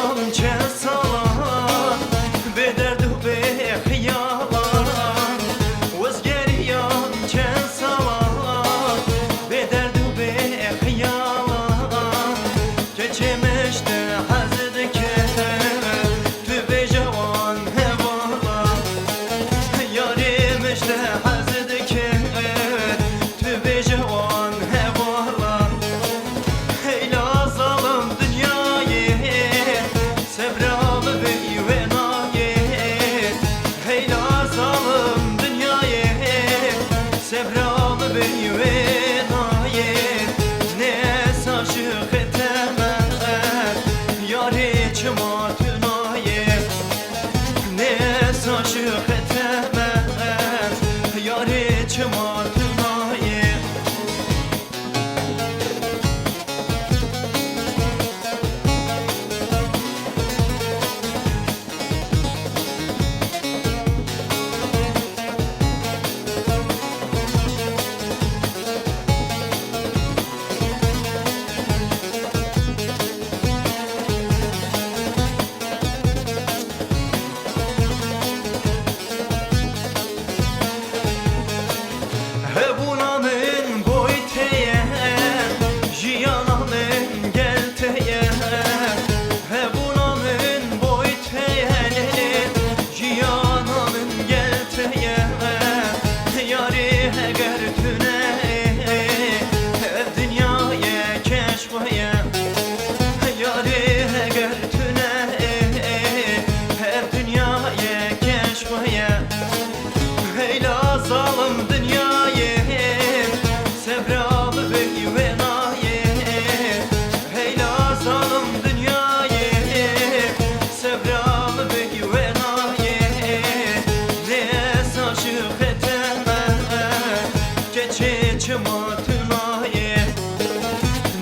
یان چه سالان به درد و به خیالان وزگری یان چه سالان به درد و به خیالان که چه مشته حزد که تو به جوان هوالا یاری مشته حزد که تو به جوان هوالا هیلا ظالم dünyayı sevdalı beyvenayı heyla zalim dünyayı sevdalı beyvenayı ne saçık etemez yari çımatınayı ne saçık etemez yari çımatınayı Hebunamın boyteye, jiyanamın gelteye. Hebunamın boyteye, jiyanamın gelteye. Yari heger tüne, dünyaya keşfeye. Yari heger tüne, dünyaya keşfeye. Heyla zalim dünyayı sevdalı beyvenayı heyla zalim dünyayı sevdalı beyvenayı ne saçık etemez geçe çımatınayı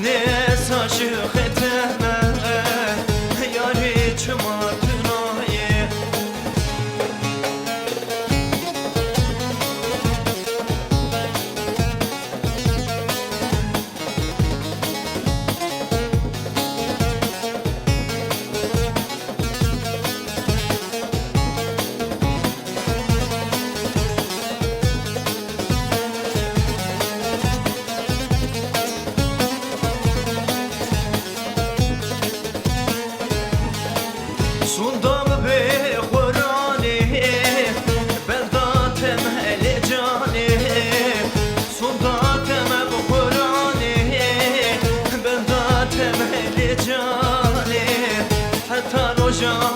ne saçık etemez yari çımatınayı Sundam be Kur'an'ı ben da temel canı Sunda temel Kur'an'ı ben da temel canı Hatta rojan